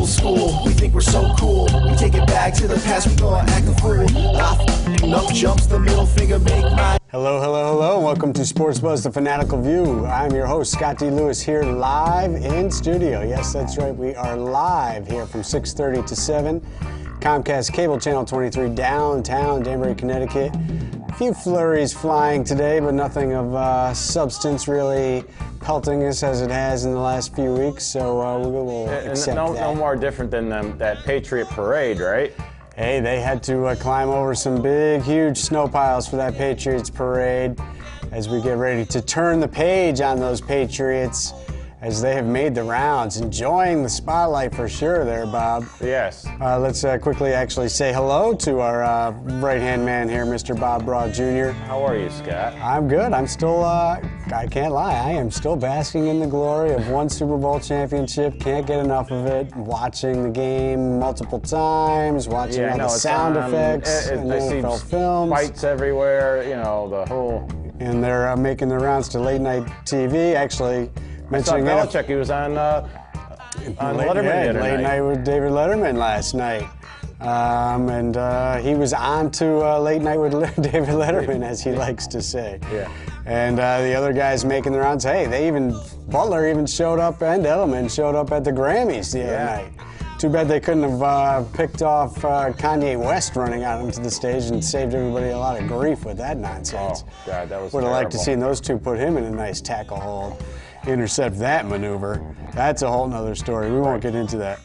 school. We think we're so cool. We take it back to the past. We gonna act a fool. No jumps, the middle finger make mine. Hello, hello, hello, and welcome to SportsBuzz, the Fanatical View. I'm your host, Scott D. Lewis, here live in studio. Yes, that's right, we are live here from 6:30 to 7. Comcast Cable Channel 23, downtown Danbury, Connecticut. A few flurries flying today, but nothing of substance really pelting us as it has in the last few weeks, so we will accept that. No more different than that Patriot parade, right? Hey, they had to climb over some big, huge snow piles for that Patriots parade as we get ready to turn the page on those Patriots as they have made the rounds. Enjoying the spotlight for sure there, Bob. Yes. Let's quickly actually say hello to our right-hand man here, Mr. Bob Broad Jr. How are you, Scott? I'm good. I'm still, I can't lie, I am still basking in the glory of one Super Bowl championship. Can't get enough of it. Watching the game multiple times, watching all the sound effects and NFL films. Fights everywhere, you know, the whole... And they're making their rounds to late-night TV, actually. I saw Belichick, he was on Letterman the other late night with David Letterman last night. And he was on to Late Night with David Letterman, as he likes to say. Yeah. And the other guys making the rounds, hey, Butler even showed up, and Edelman showed up at the Grammys the other night. Too bad they couldn't have picked off Kanye West running out into the stage and saved everybody a lot of grief with that nonsense. Oh, God, that was Would have liked to see those two put him in a nice tackle hold. Intercept that maneuver. That's a whole nother story. We won't get into that.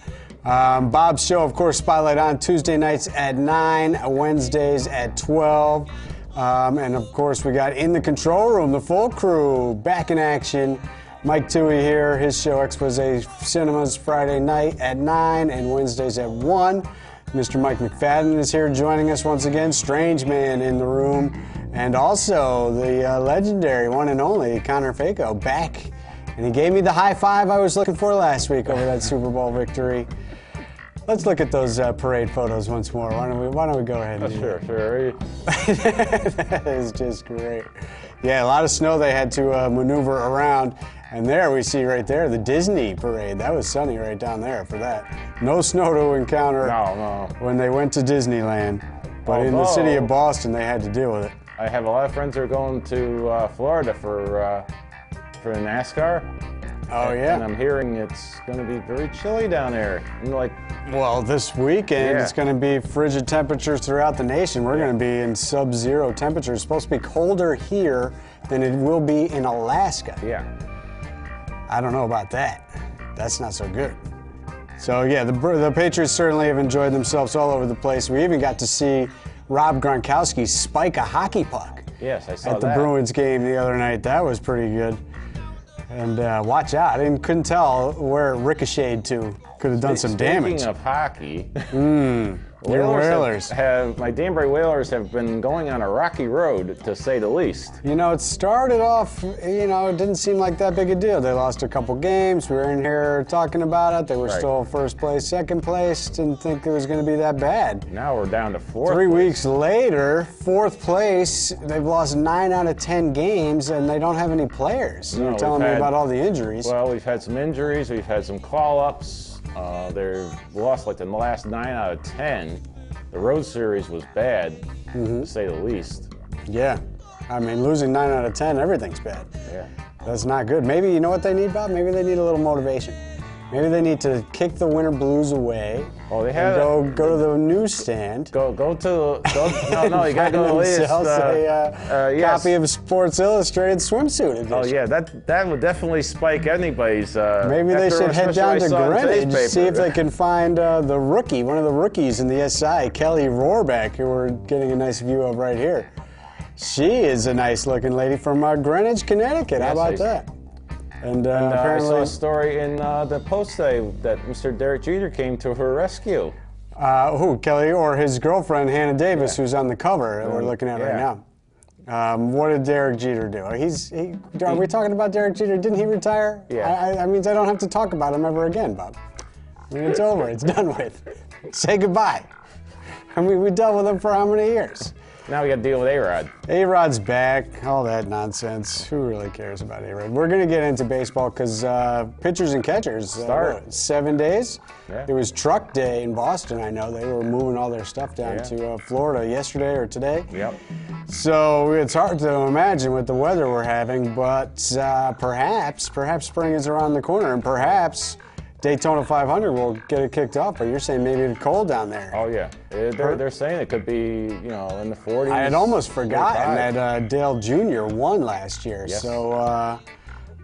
Bob's show, of course, Spotlight on Tuesday nights at 9, Wednesdays at 12. And of course, we got In the Control Room, the full crew back in action. Mike Toohey here, his show Expose Cinemas Friday night at 9 and Wednesdays at 1. Mr. Mike McFadden is here joining us once again. Strange man in the room. And also the legendary one and only Connor Faco back. And he gave me the high five I was looking for last week over that Super Bowl victory. Let's look at those parade photos once more. Why don't we go ahead and do that? Sure. That is just great. Yeah, a lot of snow they had to maneuver around. And there we see right there the Disney parade. That was sunny right down there for that. No snow to encounter when they went to Disneyland. But in the city of Boston, they had to deal with it. I have a lot of friends who are going to Florida for the NASCAR. Oh, yeah. And I'm hearing it's going to be very chilly down there. Well, this weekend it's going to be frigid temperatures throughout the nation. We're going to be in sub-zero temperatures. It's supposed to be colder here than it will be in Alaska. Yeah. I don't know about that. That's not so good. So, yeah, the Patriots certainly have enjoyed themselves all over the place. We even got to see Rob Gronkowski spike a hockey puck. Yes, I saw that. At the Bruins game the other night. That was pretty good. And watch out. I couldn't tell where it ricocheted to. Could have done some damage. Speaking of hockey, your Whalers. My Danbury Whalers have been going on a rocky road, to say the least. You know, it started off, it didn't seem like that big a deal. They lost a couple games. We were in here talking about it. They were still first place, second place. Didn't think it was going to be that bad. Now we're down to fourth. 3 weeks later, fourth place. They've lost 9 out of 10 games, and they don't have any players. You were telling me about all the injuries. Well, we've had some injuries. We've had some call-ups. They've lost like the last 9 out of 10. The road series was bad, to say the least. Yeah. I mean, losing 9 out of 10, everything's bad. Yeah. That's not good. Maybe, you know what they need, Bob? Maybe they need a little motivation. Maybe they need to kick the winter blues away. Oh, they have go to the newsstand. No, you gotta go to the latest. Copy of Sports Illustrated swimsuit edition. Oh yeah, that would definitely spike anybody's. Maybe they should head down to Greenwich, see if they can find the rookie, one of the rookies in the SI, Kelly Rohrbeck, who we're getting a nice view of right here. She is a nice-looking lady from Greenwich, Connecticut. How about that? And apparently, I saw a story in the Post today that Mr. Derek Jeter came to her rescue. Who, Kelly, or his girlfriend, Hannah Davis, who's on the cover that we're looking at right now. What did Derek Jeter do? Are we talking about Derek Jeter? Didn't he retire? Yeah. I mean, I don't have to talk about him ever again, Bob. I mean, it's over. It's done with. Say goodbye. I mean, we dealt with him for how many years? Now we got to deal with A-Rod. A-Rod's back, all that nonsense. Who really cares about A-Rod? We're going to get into baseball because pitchers and catchers. Start. 7 days? Yeah. It was truck day in Boston, I know. They were moving all their stuff down to Florida yesterday or today. Yep. So it's hard to imagine with the weather we're having, but perhaps spring is around the corner, and perhaps Daytona 500 will get it kicked off, but you're saying maybe it's cold down there. Oh, yeah. They're saying it could be, in the 40s. I had almost forgotten 45. that Dale Jr. won last year. Yes. So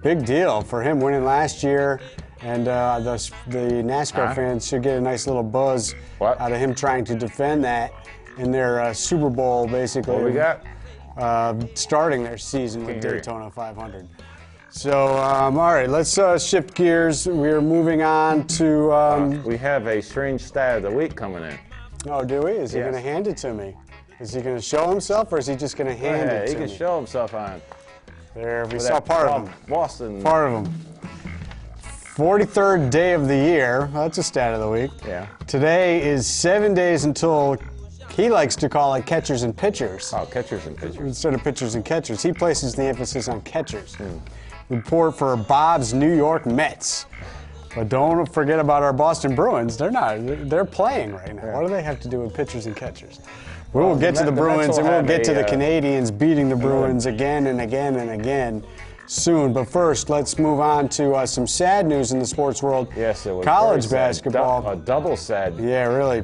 big deal for him winning last year. And the NASCAR fans should get a nice little buzz out of him trying to defend that in their Super Bowl, basically. What we got? Starting their season with Daytona 500. So, all right, let's shift gears. We're moving on to... we have a strange stat of the week coming in. Oh, do we? Is he going to hand it to me? Is he going to show himself, or is he just going to hand it to me? He can show himself on. There, we saw part of him. Boston. Part of him. 43rd day of the year. Well, that's a stat of the week. Yeah. Today is 7 days until he likes to call it catchers and pitchers. Oh, catchers and pitchers. Instead of pitchers and catchers. He places the emphasis on catchers. Report for Bob's New York Mets. But don't forget about our Boston Bruins. They're playing right now. What do they have to do with pitchers and catchers? We'll get to the Bruins, and we'll get to the Canadians beating the Bruins again and again and again soon. But first, let's move on to some sad news in the sports world. Yes, it was college basketball. A double sad. Yeah, really.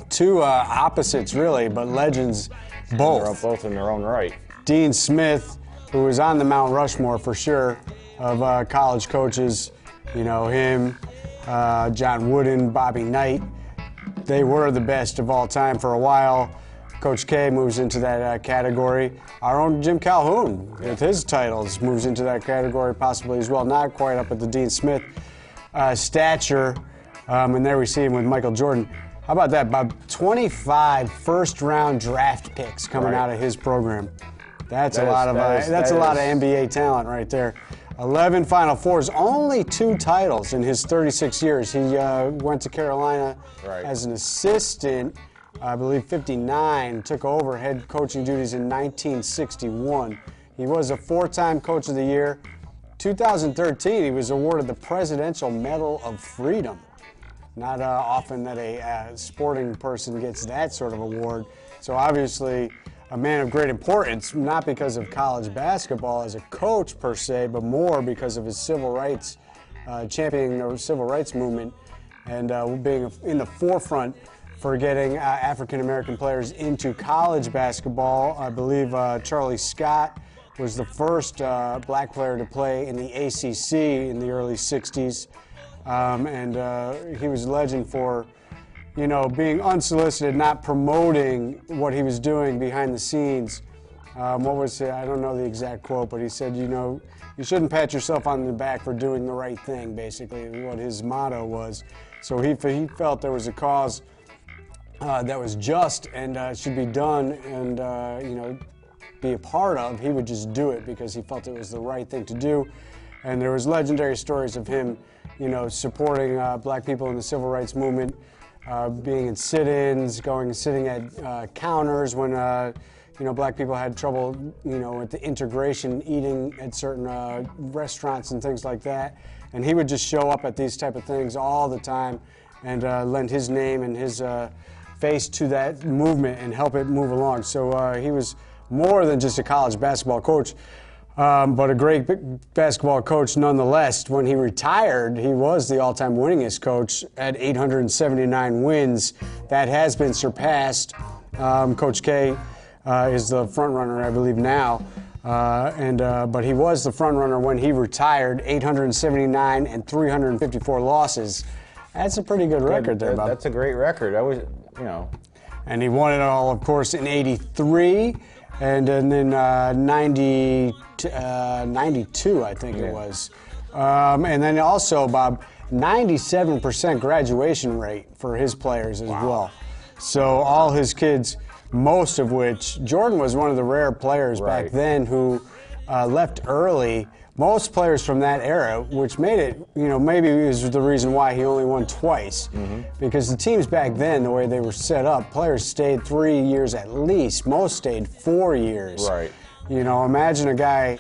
Two opposites, really, but legends both. They're both in their own right. Dean Smith, who was on the Mount Rushmore for sure of college coaches, him, John Wooden, Bobby Knight. They were the best of all time for a while. Coach K moves into that category. Our own Jim Calhoun, with his titles, moves into that category possibly as well. Not quite up at the Dean Smith stature. And there we see him with Michael Jordan. How about that? About 25 first-round draft picks coming out of his program. That's a lot of NBA talent right there. 11 Final Fours, only 2 titles in his 36 years. He went to Carolina as an assistant, I believe 59, took over head coaching duties in 1961. He was a 4-time Coach of the Year. 2013, he was awarded the Presidential Medal of Freedom. Not often that a sporting person gets that sort of award. So obviously a man of great importance, not because of college basketball as a coach per se, but more because of his civil rights, championing the civil rights movement and being in the forefront for getting African-American players into college basketball. I believe Charlie Scott was the first black player to play in the ACC in the early 60s. And he was a legend for, being unsolicited, not promoting what he was doing behind the scenes. What was it? I don't know the exact quote, but he said, you shouldn't pat yourself on the back for doing the right thing, basically, what his motto was. So he felt there was a cause that was just and should be done and, be a part of. He would just do it because he felt it was the right thing to do. And there was legendary stories of him, supporting black people in the civil rights movement, being in sit-ins, sitting at counters when, black people had trouble, with the integration, eating at certain restaurants and things like that. And he would just show up at these type of things all the time and lend his name and his face to that movement and help it move along. So he was more than just a college basketball coach. But a great basketball coach nonetheless. When he retired, he was the all-time winningest coach at 879 wins. That has been surpassed. Coach K is the front runner, I believe, now. But he was the front runner when he retired, 879 and 354 losses. That's a pretty good record there, Bob. That's a great record. And he won it all, of course, in 83. And then 92, I think it was. And then also, Bob, 97% graduation rate for his players as well. So all his kids, most of which, Jordan was one of the rare players back then who left early most players from that era, which made it, maybe is the reason why he only won twice. Because the teams back then, the way they were set up, players stayed 3 years at least. Most stayed 4 years. Right. Imagine a guy,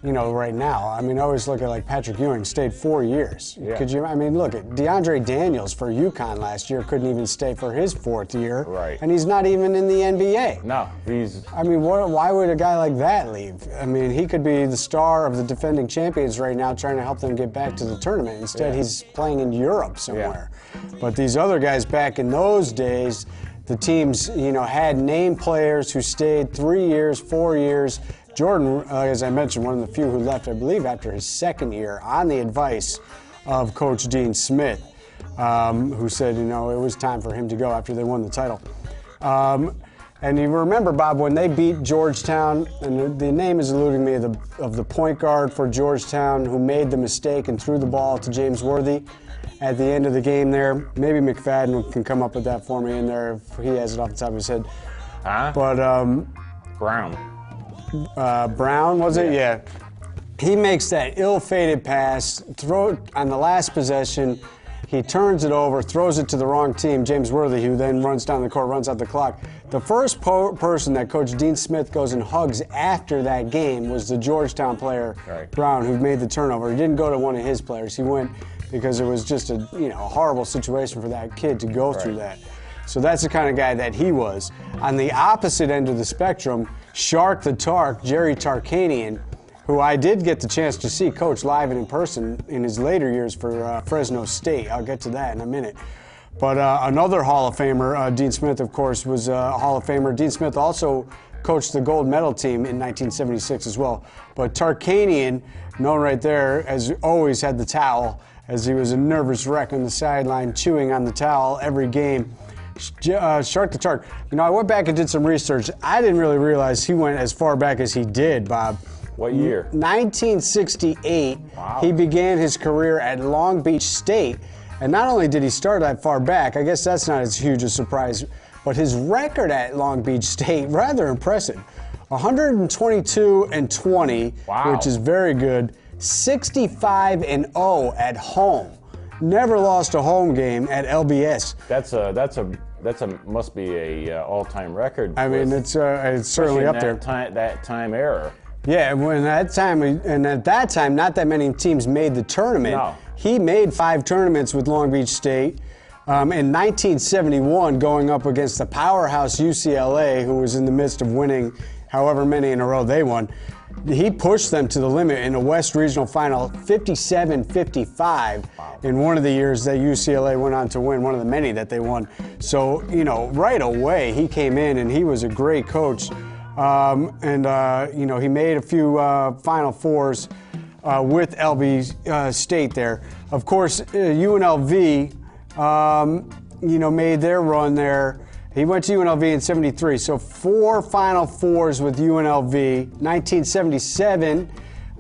right now. I always look at like Patrick Ewing, stayed 4 years. Yeah. Could you? Look at DeAndre Daniels for UConn last year, couldn't even stay for his 4th year. Right. And he's not even in the NBA. No, he's. Why would a guy like that leave? He could be the star of the defending champions right now, trying to help them get back to the tournament. Instead, he's playing in Europe somewhere. But these other guys back in those days, the teams, had name players who stayed 3 years, 4 years. Jordan, as I mentioned, one of the few who left, I believe, after his 2nd year on the advice of Coach Dean Smith, who said, it was time for him to go after they won the title. And you remember, Bob, when they beat Georgetown, and the name is eluding me of the point guard for Georgetown who made the mistake and threw the ball to James Worthy at the end of the game there. Maybe McFadden can come up with that for me in there if he has it off the top of his head. But Brown. Brown, was it? Yeah. He makes that ill-fated pass, throw it on the last possession. He turns it over, throws it to the wrong team, James Worthy, who then runs down the court, runs out the clock. The first person that Coach Dean Smith goes and hugs after that game was the Georgetown player, Brown, who made the turnover. He didn't go to one of his players. He went because it was just a horrible situation for that kid to go through that. So that's the kind of guy that he was. On the opposite end of the spectrum, Shark the Tark, Jerry Tarkanian, who I did get the chance to see coach live and in person in his later years for Fresno State. I'll get to that in a minute. But another Hall of Famer, Dean Smith, of course, was a Hall of Famer. Dean Smith also coached the gold medal team in 1976 as well. But Tarkanian, known right there, as always had the towel, as he was a nervous wreck on the sideline, chewing on the towel every game. Shark the Tark. I went back and did some research. I didn't really realize he went as far back as he did, Bob. What year? 1968. Wow. He began his career at Long Beach State. And not only did he start that far back, I guess that's not as huge a surprise, but his record at Long Beach State, rather impressive. 122-20, which is very good. 65-0 at home. Never lost a home game at LBS. That's must be a all-time record. It's certainly up there. That time era. Yeah, at that time, not that many teams made the tournament. No. He made 5 tournaments with Long Beach State. In 1971, going up against the powerhouse UCLA, who was in the midst of winning however many in a row they won. He pushed them to the limit in a West Regional Final, 57-55, in one of the years that UCLA went on to win, one of the many that they won. So, right away, he came in and he was a great coach. He made a few Final Fours with LB State there. Of course, UNLV, made their run there. He went to UNLV in 73, so 4 Final Fours with UNLV. 1977,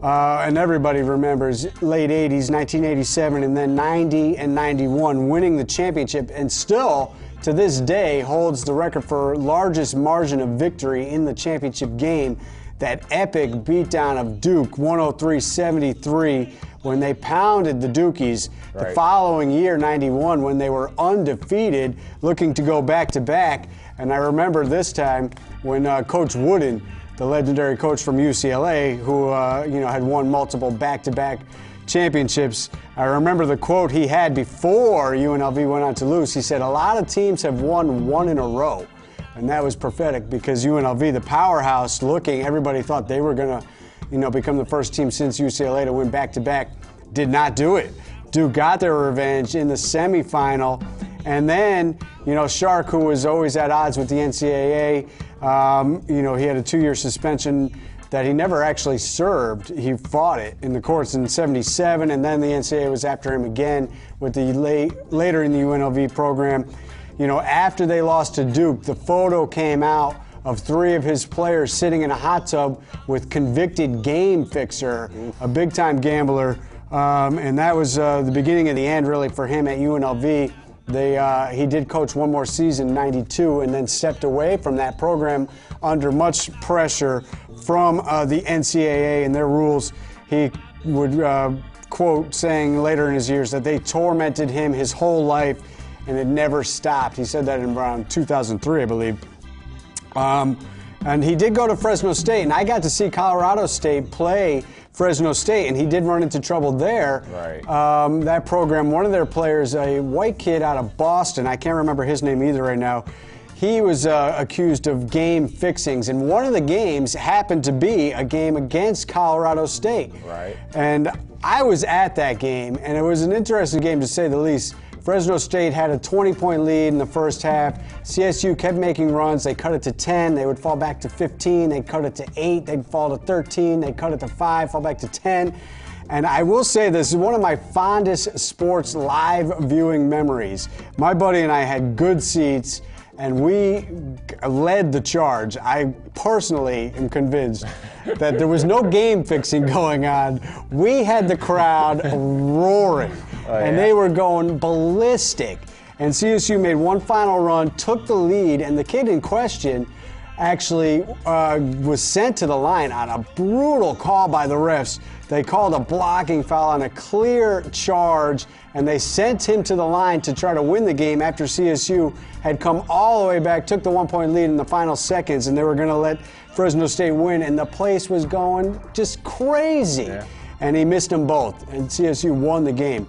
and everybody remembers late 80s, 1987, and then 90 and 91, winning the championship, and still, to this day, holds the record for largest margin of victory in the championship game. That epic beatdown of Duke, 103-73, when they pounded the Dukies. The following year, 91, when they were undefeated, looking to go back-to-back. And I remember this time when Coach Wooden, the legendary coach from UCLA, who had won multiple back-to-back championships, I remember the quote he had before UNLV went on to lose. He said, "A lot of teams have won 1 in a row." And that was prophetic because UNLV, the powerhouse looking, everybody thought they were going to, become the first team since UCLA to win back-to-back. Did not do it. Duke got their revenge in the semifinal. And then, Shark, who was always at odds with the NCAA, he had a 2-year suspension that he never actually served. He fought it in the courts in 77, and then the NCAA was after him again with the later in the UNLV program. After they lost to Duke, the photo came out of 3 of his players sitting in a hot tub with convicted game fixer, a big-time gambler, and that was the beginning of the end, really, for him at UNLV. He did coach one more season in 92 and then stepped away from that program under much pressure from the NCAA and their rules. He would quote saying later in his years that they tormented him his whole life and it never stopped. He said that in around 2003, I believe. And he did go to Fresno State, and I got to see Colorado State play Fresno State, and he did run into trouble there. Right. That program, one of their players, a white kid out of Boston, I can't remember his name either right now, he was accused of game fixings, and one of the games happened to be a game against Colorado State. Right. And I was at that game, and it was an interesting game to say the least. Fresno State had a 20-point lead in the first half. CSU kept making runs. They cut it to 10. They would fall back to 15. They'd cut it to 8. They'd fall to 13. They'd cut it to 5, fall back to 10. And I will say this is one of my fondest sports live viewing memories. My buddy and I had good seats, and we led the charge. I personally am convinced that there was no game fixing going on. We had the crowd roaring, and they were going ballistic. And CSU made one final run, took the lead, and the kid in question actually was sent to the line on a brutal call by the refs. They called a blocking foul on a clear charge, and they sent him to the line to try to win the game after CSU had come all the way back, took the 1-point lead in the final seconds, and they were going to let Fresno State win, and the place was going just crazy. Yeah. And he missed them both, and CSU won the game.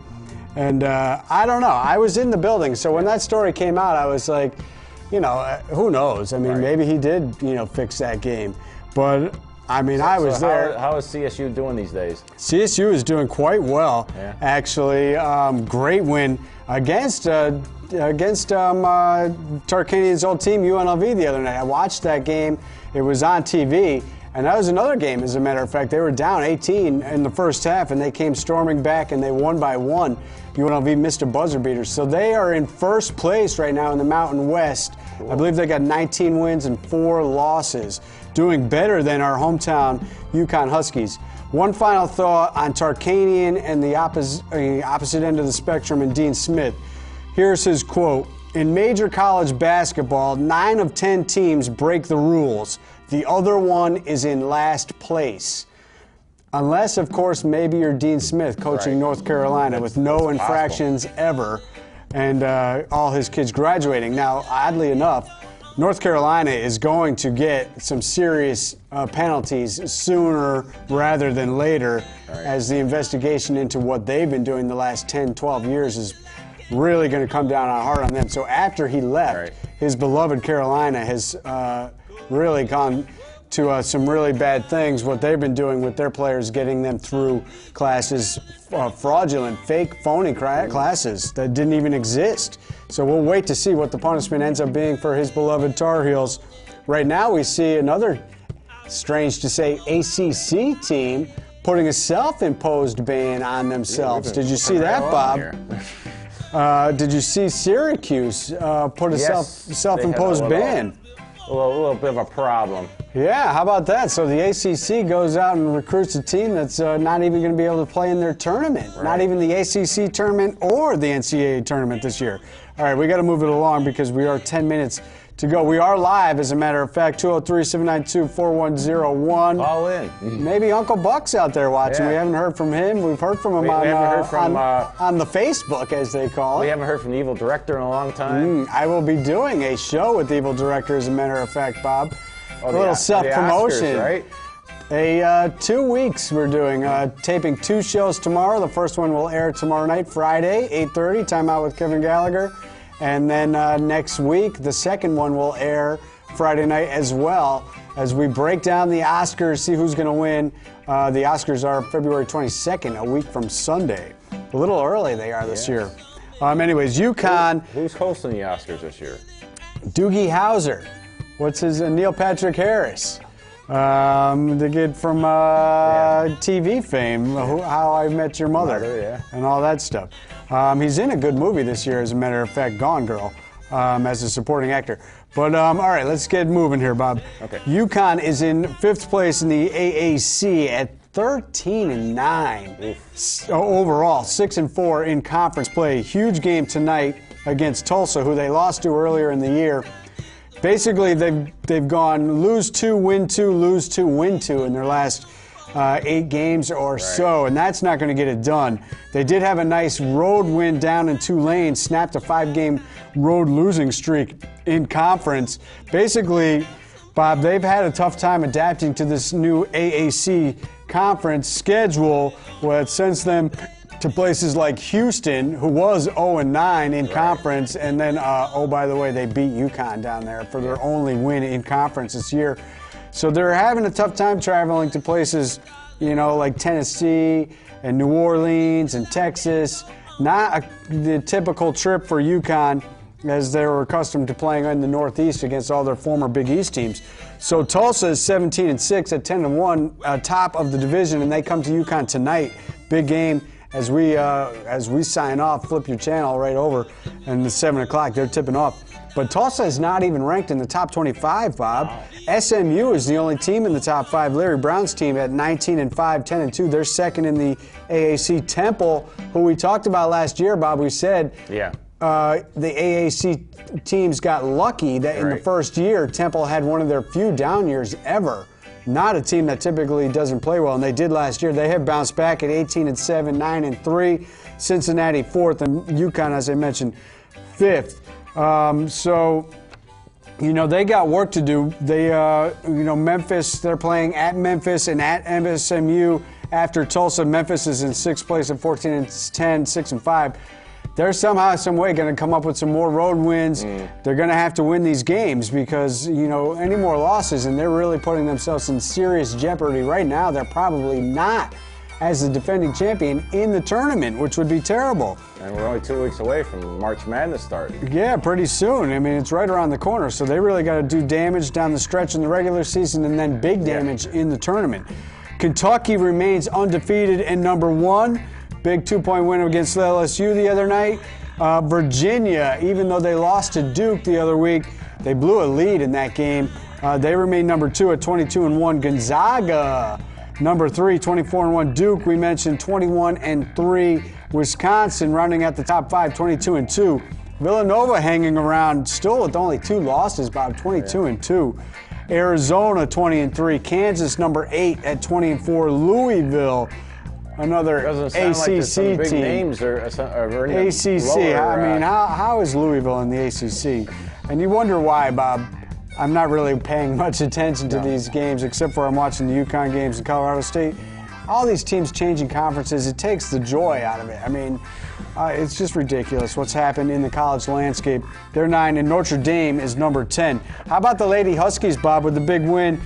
And I don't know. I was in the building, so when that story came out, I was like, you know, who knows? I mean, maybe he did, you know, fix that game. But, I mean, I was there. How is CSU doing these days? CSU is doing quite well, actually. Great win against Tarkanian's old team, UNLV, the other night. I watched that game. It was on TV. And that was another game, as a matter of fact. They were down 18 in the first half, and they came storming back, and they won by 1. UNLV missed a buzzer beater. So they are in first place right now in the Mountain West. Cool. I believe they got 19 wins and 4 losses, doing better than our hometown UConn Huskies. One final thought on Tarkanian and the opposite end of the spectrum and Dean Smith. Here's his quote. In major college basketball, 9 of 10 teams break the rules. The other one is in last place. Unless, of course, maybe you're Dean Smith coaching North Carolina with no infractions ever and all his kids graduating. Now, oddly enough, North Carolina is going to get some serious penalties sooner rather than later as the investigation into what they've been doing the last 10, 12 years is really going to come down hard on them. So after he left, his beloved Carolina has really gone to some really bad things, what they've been doing with their players, getting them through classes, fraudulent, fake, phony classes that didn't even exist. So we'll wait to see what the punishment ends up being for his beloved Tar Heels. Right now we see another, strange to say, ACC team putting a self-imposed ban on themselves. Did you see that, Bob? Did you see Syracuse put a self-imposed ban? A little bit of a problem. Yeah, how about that? So the ACC goes out and recruits a team that's not even going to be able to play in their tournament. Not even the ACC tournament or the NCAA tournament this year. All right, we got to move it along because we are 10 minutes to go. We are live, as a matter of fact, 203-792-4101. Call in. Maybe Uncle Buck's out there watching. We haven't heard from him. We've heard from him on the Facebook, as they call it. We haven't heard from the Evil Director in a long time. I will be doing a show with the Evil Director, as a matter of fact, Bob. A little self-promotion. The Oscars, right? 2 weeks we're doing. Taping 2 shows tomorrow. The first one will air tomorrow night, Friday, 8:30, Time Out with Kevin Gallagher. And then next week, the second one will air Friday night as well, as we break down the Oscars, see who's going to win. The Oscars are February 22nd, a week from Sunday. A little early they are this year. Anyways, UConn. Who's hosting the Oscars this year? Doogie Howser. What's his Neil Patrick Harris. The kid from TV fame, How I Met Your Mother, and all that stuff. He's in a good movie this year, as a matter of fact, Gone Girl, as a supporting actor. But all right, let's get moving here, Bob. Okay. UConn is in 5th place in the AAC at 13-9 overall, 6-4 in conference play. Huge game tonight against Tulsa, who they lost to earlier in the year. Basically, they've gone lose 2, win 2, lose 2, win 2 in their last 8 games or so, and that's not going to get it done. They did have a nice road win down in Tulane, snapped a 5-game road losing streak in conference. Basically, Bob, they've had a tough time adapting to this new AAC conference schedule, where it sends them to places like Houston, who was 0-9 in conference, and then, oh, by the way, they beat UConn down there for their only win in conference this year. So they're having a tough time traveling to places, you know, like Tennessee and New Orleans and Texas. Not the typical trip for UConn, as they were accustomed to playing in the Northeast against all their former Big East teams. So Tulsa is 17-6 at 10-1, top of the division, and they come to UConn tonight. Big game. As we sign off, flip your channel right over, and it's 7 o'clock. They're tipping off. But Tulsa is not even ranked in the top 25, Bob. Wow. SMU is the only team in the top 5. Larry Brown's team at 19-5, 10-2. They're second in the AAC. Temple, who we talked about last year, Bob, we said the AAC teams got lucky that in the first year, Temple had one of their few down years ever. Not a team that typically doesn't play well, and they did last year. They have bounced back at 18-7, 9-3. Cincinnati 4th, and UConn, as I mentioned, 5th. So, you know, they got work to do. They, you know, Memphis, they're playing at Memphis and at SMU after Tulsa. Memphis is in 6th place at 14-10, 6-5. They're somehow, some way going to come up with some more road wins. They're going to have to win these games because, you know, any more losses, and they're really putting themselves in serious jeopardy right now. They're probably not as the defending champion in the tournament, which would be terrible. And we're only 2 weeks away from March Madness starting. Yeah, pretty soon. I mean, it's right around the corner, so they really got to do damage down the stretch in the regular season and then big damage in the tournament. Kentucky remains undefeated and number 1. Big 2-point win against LSU the other night. Virginia, even though they lost to Duke the other week, they blew a lead in that game. They remain number 2 at 22-1. Gonzaga, number 3, 24-1. Duke, we mentioned 21-3. Wisconsin, rounding out the top 5, 22-2. Villanova hanging around, still with only 2 losses, about 22-2. Arizona, 20-3. Kansas, number 8 at 20-4. Louisville, another ACC big team. Names are ACC. Lower, I mean, how is Louisville in the ACC? And you wonder why, Bob. I'm not really paying much attention to these games, except for I'm watching the UConn games in Colorado State. All these teams changing conferences, it takes the joy out of it. I mean, it's just ridiculous what's happened in the college landscape. They're 9, and Notre Dame is number 10. How about the Lady Huskies, Bob, with the big win?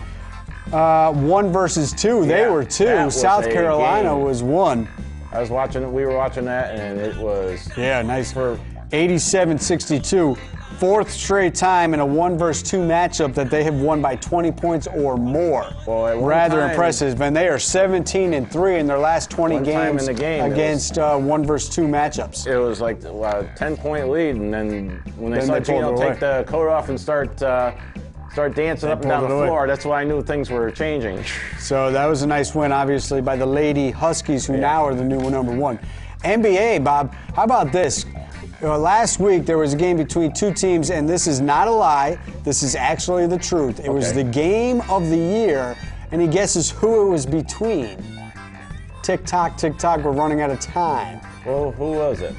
1 versus 2. They were 2. South Carolina was 1. I was watching. We were watching that, and it was nice for 87-62. 4th straight time in a 1 versus 2 matchup that they have won by 20 points or more. Well, rather impressive. And they are 17-3 in their last 20 games against 1 versus 2 matchups. It was like a 10-point lead, and then when they started to take the coat off and start dancing up and down the floor, that's why I knew things were changing. So that was a nice win, obviously, by the Lady Huskies, who now are the new number 1. NBA, Bob, how about this? Last week, there was a game between 2 teams, and this is not a lie. This is actually the truth. It was the game of the year, and he guesses who it was between. Tick-tock, tick-tock, we're running out of time. Well, who was it?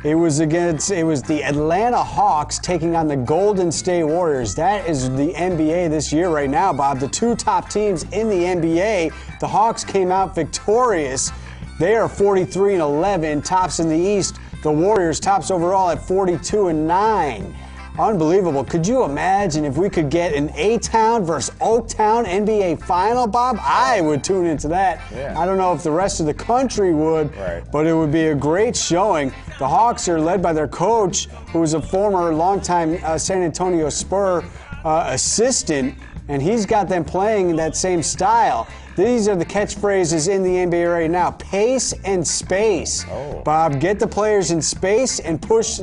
It was the Atlanta Hawks taking on the Golden State Warriors. That is the NBA this year right now, Bob. The 2 top teams in the NBA. The Hawks came out victorious. They are 43-11, tops in the East. The Warriors tops overall at 42-9. Unbelievable. Could you imagine if we could get an A-Town versus Oaktown NBA final, Bob? I would tune into that. I don't know if the rest of the country would, but it would be a great showing. The Hawks are led by their coach, who was a former longtime San Antonio Spur assistant, and he's got them playing that same style. These are the catchphrases in the NBA right now. Pace and space. Bob, get the players in space and push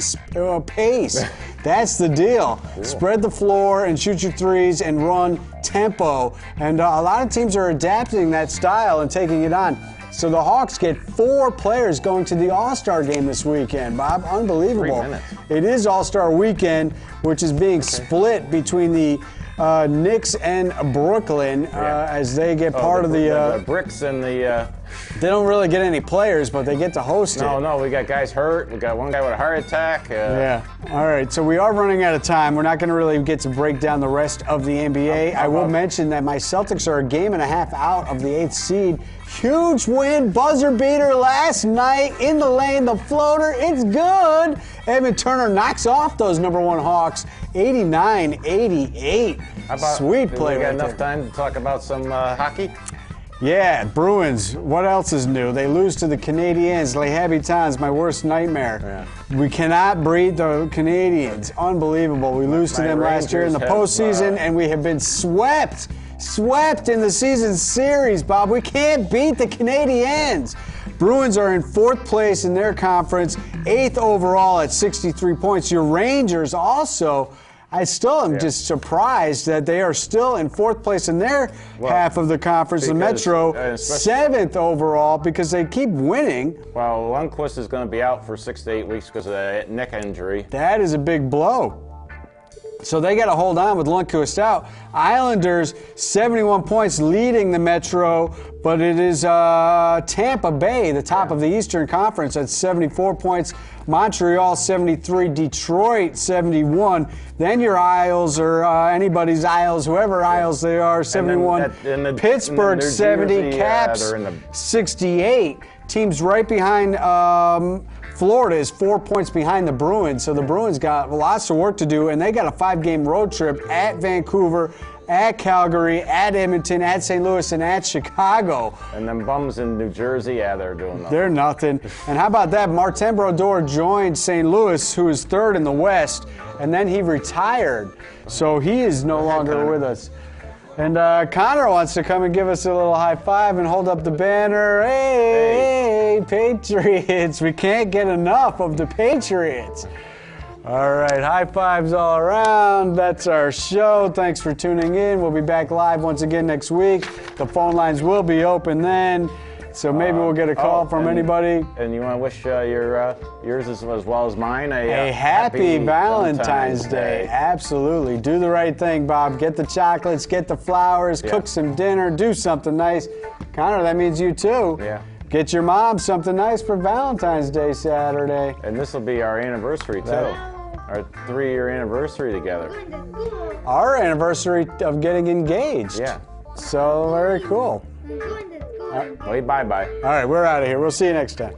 pace. That's the deal. Spread the floor and shoot your threes and run tempo. And a lot of teams are adapting that style and taking it on. So the Hawks get 4 players going to the All-Star game this weekend, Bob. Unbelievable. 3 minutes. It is All-Star weekend, which is being split between the Knicks and Brooklyn as they get part of the bricks and the. They don't really get any players, but they get to host it. No, we got guys hurt. We got one guy with a heart attack. Yeah. All right, so we are running out of time. We're not going to really get to break down the rest of the NBA. I will mention that my Celtics are a game and a half out of the 8th seed. Huge win, buzzer beater last night in the lane, the floater. It's good. Evan Turner knocks off those number 1 Hawks, 89-88. Sweet play. We got enough time to talk about some hockey. Yeah, Bruins. What else is new? They lose to the Canadiens. Les Habitants, my worst nightmare. Yeah. We cannot beat the Canadiens. Unbelievable. We lose to them last year in the postseason, and we have been swept in the season series, Bob. We can't beat the Canadiens. Bruins are in 4th place in their conference, 8th overall at 63 points. Your Rangers also. I still am just surprised that they are still in 4th place in their half of the conference, the Metro, 7th overall, because they keep winning. Well, Lundqvist is going to be out for 6 to 8 weeks because of that neck injury. That is a big blow. So they got to hold on with Lundqvist out. Islanders, 71 points, leading the Metro, but it is Tampa Bay, the top of the Eastern Conference, at 74 points. Montreal, 73. Detroit, 71. Then your Isles, or anybody's Isles, whoever Isles they are, 71. Pittsburgh, 70. Caps, 68. Teams right behind Florida is 4 points behind the Bruins, so the Bruins got lots of work to do, and they got a 5-game road trip at Vancouver, at Calgary, at Edmonton, at St. Louis, and at Chicago. And them bums in New Jersey, they're doing nothing. They're nothing. And how about that? Martin Brodeur joined St. Louis, who is 3rd in the West, and then he retired, so he is no longer with us. And Connor wants to come and give us a little high five and hold up the banner. Hey, Patriots. We can't get enough of the Patriots. All right, high fives all around. That's our show. Thanks for tuning in. We'll be back live once again next week. The phone lines will be open then. So maybe we'll get a call from anybody. And you want to wish yours as well as mine a happy Valentine's Day. Absolutely. Do the right thing, Bob. Get the chocolates, get the flowers, cook some dinner, do something nice. Connor, that means you too. Yeah. Get your mom something nice for Valentine's Day Saturday. And this will be our anniversary too. Our 3-year anniversary together. Our anniversary of getting engaged. Yeah. So very cool. Wait, bye-bye. All right, we're out of here. We'll see you next time.